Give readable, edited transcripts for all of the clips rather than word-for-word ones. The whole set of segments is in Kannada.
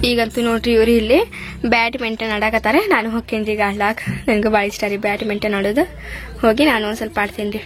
ಈಗಂತೂ ನೋಡ್ರಿ ಇವ್ರು ಇಲ್ಲಿ ಬ್ಯಾಡ್ಮಿಂಟನ್ ಆಡಕತ್ತಾರೆ. ನಾನು ಹೋಗ್ತೇನ್ರಿ ಈಗ ಆಡ್ಲಾಕ. ನನಗೆ ಭಾಳ ಇಷ್ಟ ರೀ ಬ್ಯಾಡ್ಮಿಂಟನ್ ಆಡೋದು. ಹೋಗಿ ನಾನು ಒಂದ್ ಸ್ವಲ್ಪ ಆಡ್ತೀನಿ ರೀ.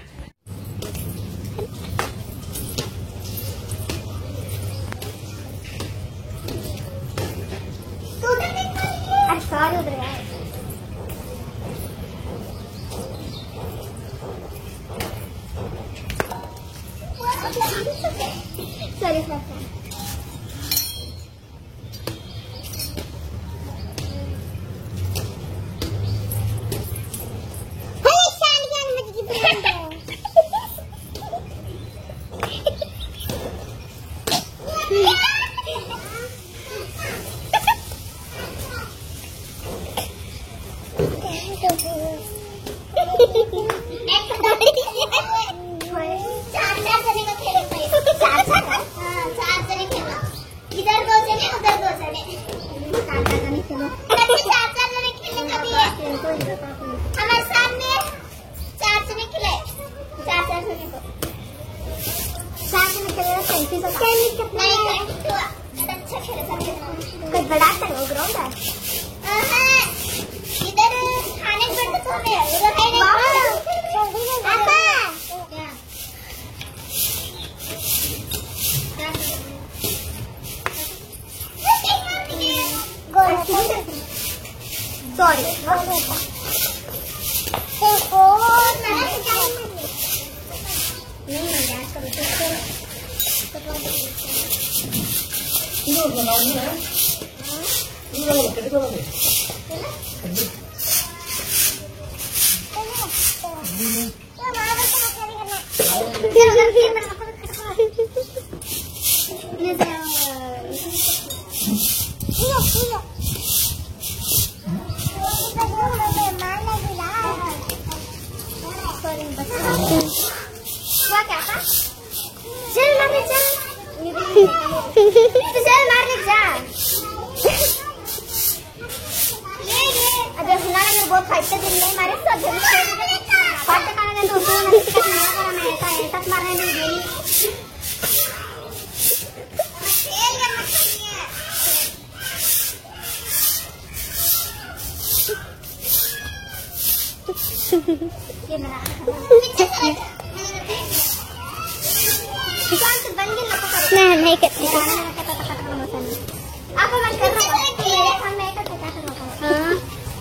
नहीं करती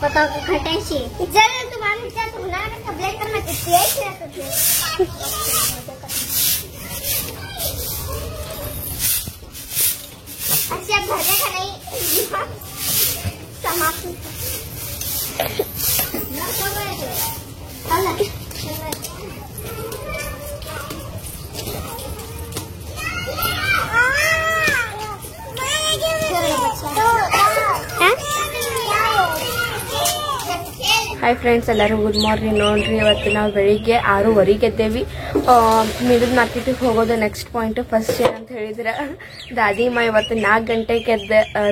बताओ खटाइशी जल तुम्हारे क्या तुम ना ब्लैक करना कितनी है अच्छा भरे का नहीं समाप्त ಹಾಯ್ ಫ್ರೆಂಡ್ಸ್, ಎಲ್ಲರೂ ಗುಡ್ ಮಾರ್ನಿಂಗ್. ನೋಡ್ರಿ ಇವತ್ತು ನಾವು ಬೆಳಿಗ್ಗೆ 6:30 ಎದ್ದೇವಿ. ಮಿಡದ್ ಮಾರ್ಕೆಟಿಗೆ ಹೋಗೋದು ನೆಕ್ಸ್ಟ್ ಪಾಯಿಂಟ್. ಫಸ್ಟ್ ಏನಂತ ಹೇಳಿದ್ರೆ ದಾದಿಮ್ಮ ಇವತ್ತು 4 ಗಂಟೆಗೆ ಎದ್ದ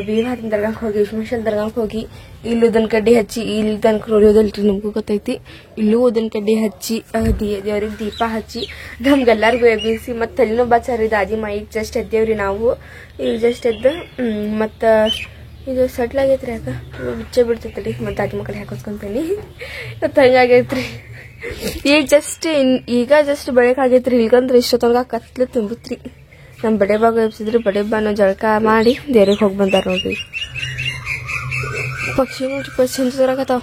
ಬೀವಾರಿನ ದರ್ಗಾಕ್ಕೆ ಹೋಗಿ ಇಸ್ಮಾಶಲ್ ದರ್ಗಾಕ್ಕೆ ಹೋಗಿ ಇಲ್ಲಿ ಉದನ್ ಕಡ್ಡಿ ಹಚ್ಚಿ, ಇಲ್ಲಿ ತನಕ ನೋಡೋದಲ್ರಿ ನಿಮಗೂ ಗೊತ್ತೈತಿ. ಇಲ್ಲೂ ಉದನ್ ಕಡ್ಡಿ ಹಚ್ಚಿ ದೇವ್ರಿಗೆ ದೀಪ ಹಚ್ಚಿ ನಮ್ಗೆಲ್ಲರಿಗೂ ಎಬ್ಬಿಸಿ ಮತ್ತು ತಲೆನೂ ಬಾಚಾರಿ ದಾದಿಮ್ಮ. ಈಗ ಜಸ್ಟ್ ಎದ್ದೇವ್ರಿ ನಾವು. ಈಗ ಜಸ್ಟ್ ಎದ್ದು ಮತ್ತು ಇದು ಸಟ್ಲ್ ಆಗೈತ್ರಿ. ಯಾಕೆ ಬಿಚ್ಚೆ ಬಿಡ್ತೈತ್ರಿ ಮತ್ತು ದಾದಿ ಮಕ್ಕಳು ಹಾಕೋಸ್ಕೊಂತೀನಿ. ಮತ್ತು ಹಂಗಾಗೈತ್ರಿ. ಈಗ ಜಸ್ಟ್ ಬೆಳಕಾಗೈತ್ರಿ. ಇಲ್ಕಂದ್ರೆ ಇಷ್ಟೊತ್ತಂಗ ಕತ್ಲು ತುಂಬಿತ್ರಿ. ನಮ್ಮ ಬಡೆ ಬಾಗ ಎಬ್ಸಿದ್ರಿ. ಬಡೆ ಬಾನು ಜಳಕ ಮಾಡಿ ದೇವ್ರಿಗೆ ಹೋಗಿ ಬಂದಾರ ನೋಡ್ರಿ. ಪಕ್ಷಿ ನೋಡ್ರಿ ಪಕ್ಷಿ ಅಂತ ತರಕತ್ತಾವ.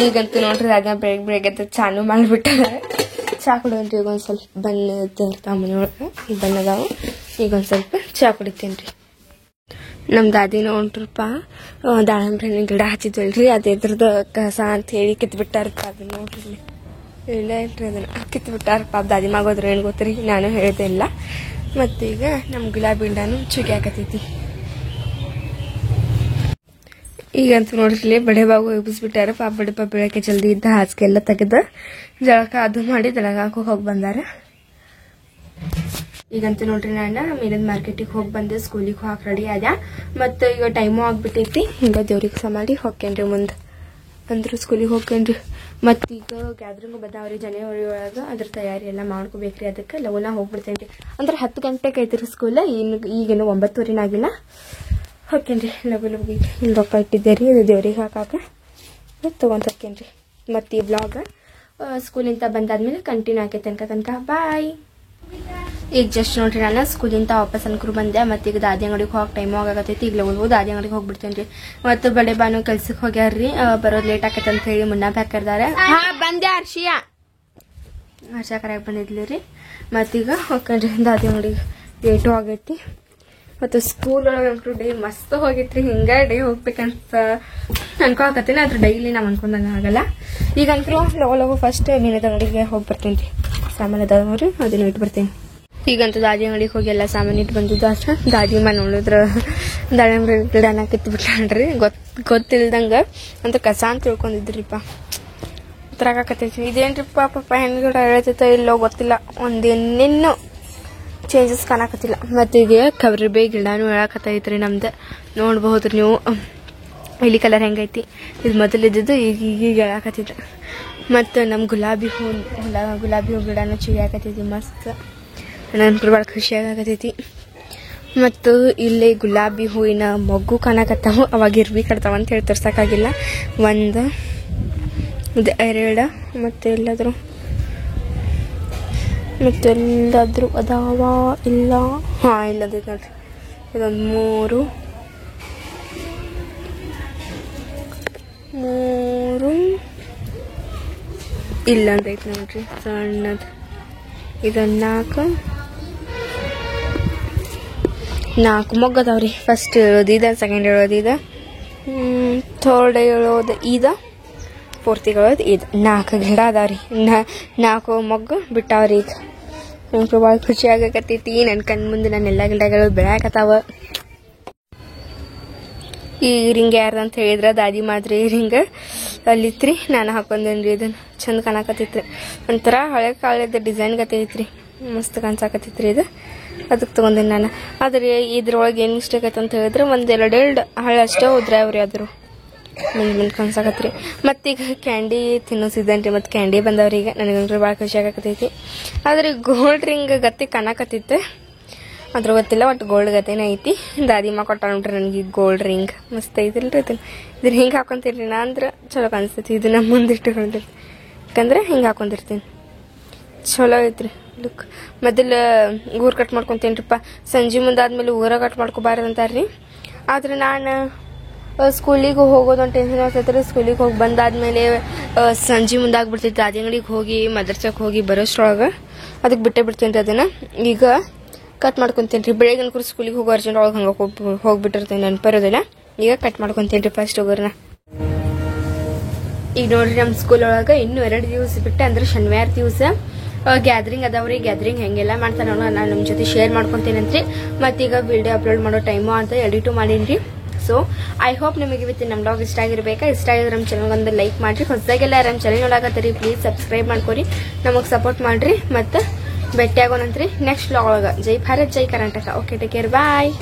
ಈಗಂತೂ ನೋಡ್ರಿ ಅದ ಬೆಳಗ್ಗೆ ಚಾನು ಮಾಡಿಬಿಟ್ಟಾರ. ಚಾ ಕುಡಿಯನ್ರಿ. ಈಗ ಒಂದು ಸ್ವಲ್ಪ ಬಣ್ಣ ಇರ್ತಾವ ಮನೆಯೊಳಗೆ. ಈ ಬಣ್ಣದಾವು. ಈಗ ಒಂದು ಸ್ವಲ್ಪ ಚಾ ಕುಡಿತೀನಿ ರೀ. ನಮ್ಮ ದಾದಿನ ಹೊಂಟ್ರಪ್ಪ ದಾಳಂಬ್ರಿ ಹಣ್ಣಿನ ಗಿಡ ಹಚ್ಚಿದ್ವಲ್ರಿ, ಅದ್ರದ್ದು ಕಸ ಅಂತ ಹೇಳಿ ಕಿತ್ಬಿಟ್ಟಾರಪ್ಪ. ಅದನ್ನ ನೋಡ್ರಿ ಇಲ್ಲ ಇಲ್ರಿ, ಅದನ್ನ ಕಿತ್ಬಿಟ್ಟಾರಪ್ಪ. ದಾದಿ ಮಗೋದ್ರ ಏನು ಗೊತ್ತರಿ, ನಾನು ಹೇಳಿದೆ ಇಲ್ಲ. ಮತ್ತೀಗ ನಮ್ಮ ಗುಲಾಬಿ ಗಿಡನೂ ಚುಗಿ ಹಾಕತೈತಿ. ಈಗಂತೂ ನೋಡ್ರಿ ಬಡೆ ಬಾಗು ಎಬ್ಬಿಸ್ಬಿಟ್ಟಾರ. ಬಡೆ ಬಾ ಬೆಳಗ್ಗೆ ಜಲ್ದಿ ಇದ್ದ ಹಾಸಿಗೆ ಎಲ್ಲ ತೆಗೆದ ಜಳಕ ಅದು ಮಾಡಿ ದಳಗಾಕ ಹೋಗಿ ಬಂದಾರ. ಈಗಂತೂ ನೋಡ್ರಿ ನಾನು ಮೀನದ ಮಾರ್ಕೆಟಿಗೆ ಹೋಗಿ ಬಂದೆ. ಸ್ಕೂಲಿಗೆ ಹೋಗಕ್ಕೆ ರೆಡಿ ಆದ. ಮತ್ತು ಈಗ ಟೈಮು ಆಗ್ಬಿಟ್ಟೈತಿ. ಹಿಂಗ ದೇವ್ರಿಗೆ ಸಹ ಮಾಡಿ ಹೋಗ್ಕೇನ್ರಿ. ಮುಂದೆ ಅಂದ್ರು ಸ್ಕೂಲಿಗೆ ಹೋಗ್ಕೇನ್ರಿ. ಮತ್ತೀಗ ಗ್ಯಾದ್ರಿಂಗು ಬದಾವ್ರಿ ಜನವರಿ ಒಳಗೆ ಅದ್ರ ತಯಾರಿ ಎಲ್ಲ ಮಾಡ್ಕೋಬೇಕ್ರಿ. ಅದಕ್ಕೆ ಲವನ ಹೋಗ್ಬಿಡ್ತೇನೆ ಅಂದ್ರೆ 10 ಗಂಟೆಗೆ ಐತ್ರಿ ಸ್ಕೂಲ್. ಈಗೇನು 9:15 ಆಗಿಲ್ಲ. ಹೋಗ್ತೇನ್ರಿ ಲಗು ಇಲ್ಲಿ ರೊಕ್ಕ ಇಟ್ಟಿದ್ದೆ ರೀ, ಇದು ದೇವ್ರಿಗೆ ಹಾಕಾಕ ತೊಗೊಂಡ್ರಿ. ಮತ್ತು ಈ ಬ್ಲಾಗ್ ಸ್ಕೂಲಿಂದ ಬಂದಾದ್ಮೇಲೆ ಕಂಟಿನ್ಯೂ ಆಕೈತೆ ತನಕ. ಬಾಯ್. ಈಗ ಜಸ್ಟ್ ನೋಡ್ರಿ ನಾನು ಸ್ಕೂಲಿಂದ ವಾಪಸ್ ಅನ್ಕರು ಬಂದೆ. ಮತ್ತು ಈಗ ದಾದಿ ಅಂಗಡಿಗೆ ಹೋಗಿ ಟೈಮ್ ಆಗತ್ತೈತಿ. ಈಗ ಲಗು ದಾದಿ ಅಂಗಡಿಗೆ ಹೋಗ್ಬಿಡ್ತೇನೆ ರೀ. ಮತ್ತು ಬಡೆ ಬಾನು ಕೆಲ್ಸಕ್ಕೆ ಹೋಗ್ಯಾರ್ರಿ. ಬರೋದು ಲೇಟ್ ಆಕೈತೆ ಅಂತ ಹೇಳಿ ಮುನ್ನ ಹಾಕಿರ್ತಾರೆ. ಬಂದೆ ಹರ್ಷಿಯಾ ಕರೆಯಾಗಿ ಬಂದಿದ್ಲಿ ರೀ. ಮತ್ತೀಗ ಹೋಗ್ಕೊಂಡ್ರಿ ದಾದಿ ಅಂಗಡಿಗೆ. ಲೇಟು ಆಗೈತಿ. ಮತ್ತು ಸ್ಕೂಲ್ ಒಳಗಂತೂ ಡೇ ಮಸ್ತ್ ಹೋಗಿತ್ರಿ. ಹಿಂಗೆ ಡೇ ಹೋಗ್ಬೇಕಂತ ಅನ್ಕೊಳಕತ್ತೀನಿ. ಆದ್ರೆ ಡೈಲಿ ನಾವು ಅನ್ಕೊಂಡಂಗೆ ಆಗಲ್ಲ. ಈಗಂತೂ ಲಗು ಫಸ್ಟ್ ಮೀನದ ಅಂಗಡಿಗೆ ಹೋಗಿ ಬರ್ತೀನಿ ರೀ. ಸಾಮಾನು ಅದಾವ್ರಿ ಅದನ್ನ ಇಟ್ಟು ಬರ್ತೀನಿ. ಈಗಂತೂ ದಾದಿ ಅಂಗಡಿಗೆ ಹೋಗಿ ಎಲ್ಲ ಸಾಮಾನು ಇಟ್ಟು ಬಂದಿದ್ದು ಅಷ್ಟ. ದಾದಿ ಮನೆ ನೋಡಿದ್ರ ದಾಳಿಂಬೆ ಗಿಡನ ಕಿತ್ಬಿಟ್ಟಾನ್ರಿ. ಗೊತ್ತಿಲ್ದಂಗ ಅಂತ ಕಸ ಅಂತ ತಿಳ್ಕೊಂಡಿದ್ರಿಪ್ಪ. ತರಕಾಕತ್ತೈತಿ. ಇದೇನ್ರಿಪ್ಪ ಪಾಪ ಹೆಣ್ಣು ಗಿಡ ಹೇಳ್ತೈತ ಇಲ್ಲೋ ಗೊತ್ತಿಲ್ಲ. ಒಂದೇನೇನು ಚೇಂಜಸ್ ಕಾಣಕತ್ತಿಲ್ಲ. ಮತ್ತು ಈಗ ಕರಿಬೇವು ಗಿಡನೂ ಹೇಳಕತ್ತೈತ್ರಿ ನಮ್ದು. ನೋಡ್ಬಹುದ್ರಿ ನೀವು ಇಲಿ ಕಲರ್ ಹೆಂಗೈತಿ. ಇದು ಮೊದಲಿದ್ದು ಈಗ ಹೇಳಕತ್ತಿದ್ರು. ಮತ್ತು ನಮ್ಮ ಗುಲಾಬಿ ಹೂ ಗಿಡನೂ ಚಿಗಿಯಾಕತ್ತೈತಿ ಮಸ್ತ್. ನನಗೆ ಭಾಳ ಖುಷಿಯಾಗತೈತಿ. ಮತ್ತು ಇಲ್ಲಿ ಗುಲಾಬಿ ಹೂವಿನ ಮೊಗ್ಗು ಕಾಣಕತ್ತಾವು. ಅವಾಗ ಇರ್ವಿ ಕಟ್ತಾವ ಅಂತ ಹೇಳಿ ತೋರ್ಸೋಕ್ಕಾಗಿಲ್ಲ. 1 2 ಮತ್ತೆಲ್ಲಾದರೂ ಅದಾವ ಇಲ್ಲ. ಹಾಂ ಇಲ್ಲದೈತೆ ನೋಡ್ರಿ. ಇದೊಂದು 3 ಇಲ್ಲ ಅಂತೈತೆ ನೋಡ್ರಿ ಸಣ್ಣದು. ಇದೊಂದು 4 ಮೊಗ್ಗದಾವ್ರಿ. ಫಸ್ಟ್ ಹೇಳೋದು ಇದೆ, ಸೆಕೆಂಡ್ ಹೇಳೋದು ಇದೆ, ಥರ್ಡ್ ಹೇಳೋದು ಇದೆ, ಫೋರ್ತಿಗೆ ಹೇಳೋದು ಇದೆ. 4 ಗಿಡ ಅದಾವ್ರಿ. 4 ಮೊಗ್ಗು ಬಿಟ್ಟಾವ್ರಿ. ಈಗ ನನಗೆ ಭಾಳ ಖುಷಿ ಆಗಕತ್ತೈತಿ. ನನ್ನ ಕಣ್ಣು ಮುಂದೆ ನನ್ನೆಲ್ಲ ಗಿಡಗಳು ಬೆಳಕತ್ತಾವ. ಈ ರಿಂಗ್ ಯಾರ್ದಂತ ಹೇಳಿದ್ರೆ ದಾದಿ ಮಾದ್ರಿ ರಿಂಗ್ ಅಲ್ಲಿತ್ರಿ. ನಾನು ಹಾಕೊಂಡೇನ್ರಿ. ಇದನ್ನು ಚಂದ ಕಾಣಕತ್ತೈತ್ರಿ. ಒಂಥರ ಹಳೆ ಕಾಲದ ಡಿಸೈನ್ ಗತೈತ್ರಿ. ಮಸ್ತ್ ಕಾಣಿಸಾಕತ್ತೈತ್ರಿ ಇದು. ಅದಕ್ಕೆ ತೊಗೊಂಡೇನಿ ನಾನು. ಆದರೆ ಇದ್ರೊಳಗೆ ಏನು ಮಿಸ್ಟೇಕ್ ಆಯ್ತು ಅಂತ ಹೇಳಿದ್ರೆ 1-2 ಹಳೆ ಅಷ್ಟೇ ಉದ್ರಾವ್ರಿ. ಆದರೂ ಮುಂದೆ ಕಾಣಿಸಾಕತ್ರಿ. ಮತ್ತೀಗ ಕ್ಯಾಂಡಿ ತಿನ್ನೋಸಿದ್ದೇನೆ ರೀ. ಮತ್ತು ಕ್ಯಾಂಡಿ ಬಂದವ್ರಿ. ಈಗ ನನಗಂದ್ರೆ ಭಾಳ ಖುಷಿ ಆಗಕತ್ತೈತಿ. ಆದರೆ ಗೋಲ್ಡ್ ರಿಂಗ್ ಗತಿ ಕಾಣಕತ್ತೈತೆ. ಅದ್ರ ಗೊತ್ತಿಲ್ಲ. ಒಟ್ಟು ಗೋಲ್ಡ್ ಗತೆನೇ ಐತಿ. ದಾದಿಮ್ಮ ಕೊಟ್ಟ ನೋಡ್ರಿ ನನಗೆ ಗೋಲ್ಡ್ ರಿಂಗ್. ಮಸ್ತ್ ಐತಿಲ್ರಿ. ಇದನ್ನ ಹಿಂಗೆ ಹಾಕೊಂತೀರಿ ನಾ ಅಂದ್ರೆ ಚಲೋ ಕಾಣಿಸ್ತೈತಿ. ಇದನ್ನ ಮುಂದಿಟ್ಟುಕೊಂಡಿರ್ತೀನಿ. ಯಾಕಂದ್ರೆ ಹಿಂಗೆ ಹಾಕೊಂಡಿರ್ತೀನಿ. ಚಲೋ ಐತ್ರಿ ಲುಕ್. ಮೊದಲು ಊರು ಕಟ್ ಮಾಡ್ಕೊತೀನಿರಿಪ್ಪ. ಸಂಜೆ ಮುಂದಾದ್ಮೇಲೆ ಊರ ಕಟ್ ಮಾಡ್ಕೊಬಾರ್ದಂತಾರ್ರಿ. ಆದ್ರೆ ನಾನು ಸ್ಕೂಲಿಗೆ ಹೋಗೋದು ಒಂದು ಟೆನ್ಷನ್ ಆಗ್ತೈತ್ರಿ. ಸ್ಕೂಲಿಗೆ ಹೋಗಿ ಬಂದಾದ್ಮೇಲೆ ಸಂಜೆ ಮುಂದಾಗ್ಬಿಡ್ತೈತಿ. ದಾದಿ ಅಂಗಡಿಗೆ ಹೋಗಿ ಮದರ್ಸಕ್ಕೆ ಹೋಗಿ ಬರೋಷ್ಟ್ರೊಳಗೆ ಅದಕ್ಕೆ ಬಿಟ್ಟೇ ಬಿಡ್ತೀನಿ ರೀ. ಅದನ್ನು ಈಗ ಕಟ್ ಮಾಡ್ಕೊತೀನಿ ರೀ. ಬೆಳಗ್ಗೆ ಅನ್ಕೂರು ಸ್ಕೂಲಿಗೆ ಹೋಗೋ ಅರ್ಜೆಂಟ್ ಒಳಗೆ ಹಂಗೆ ಹೋಗ್ಬಿಟ್ಟಿರ್ತೀನಿ. ನೆನಪಿರೋದಿಲ್ಲ. ಈಗ ಕಟ್ ಮಾಡ್ಕೊತೀನಿ ರೀ ಫಸ್ಟ್ ಹೋಗೋರ್ನ. ಈಗ ನೋಡ್ರಿ ನಮ್ಮ ಸ್ಕೂಲ್ ಒಳಗೆ ಇನ್ನೂ 2 ದಿವಸ ಬಿಟ್ಟು ಅಂದ್ರೆ ಶನಿವಾರ ದಿವಸ ಗ್ಯಾದ್ರಿಂಗ್ ಅದಾವ್ರಿ. ಗ್ಯಾದ್ರಿಂಗ್ ಹೆಂಗೆಲ್ಲ ಮಾಡ್ತಾರೆ ನಾನು ನಿಮ್ಮ ಜೊತೆ ಶೇರ್ ಮಾಡ್ಕೊತೀನಂತ್ರಿ. ಮತ್ತೀಗ ವಿಡಿಯೋ ಅಪ್ಲೋಡ್ ಮಾಡೋ ಟೈಮು ಅಂತ ಎಡಿಟು ಮಾಡೀನಿ. ಸೊ ಐ ಹೋಪ್ ನಿಮಗೆ ಇವತ್ತು ನಮ್ಮ ಬ್ಲಾಗ್ ಇಷ್ಟ ಆಗಿರ್ಬೇಕಾ. ಇಷ್ಟ ಆಗಿದ್ರೆ ನಮ್ಮ ಚಾನಲ್ ಒಂದು ಲೈಕ್ ಮಾಡಿರಿ. ಹೊಸದಾಗೆಲ್ಲ ನಮ್ಮ ಚಾನಲ್ ನೋಡಾಕತ್ತೀರಿ ಪ್ಲೀಸ್ ಸಬ್ಸ್ಕ್ರೈಬ್ ಮಾಡ್ಕೊರಿ. ನಮಗೆ ಸಪೋರ್ಟ್ ಮಾಡಿರಿ. ಮತ್ತು ಭೇಟಿಯಾಗೋಣಂತ್ರಿ ನೆಕ್ಸ್ಟ್ ಬ್ಲಾಗ್ ಒಳಗೆ. ಜೈ ಭಾರತ್ ಜೈ ಕರ್ನಾಟಕ. ಓಕೆ ಟೇಕ್ ಕೇರ್ ಬಾಯ್.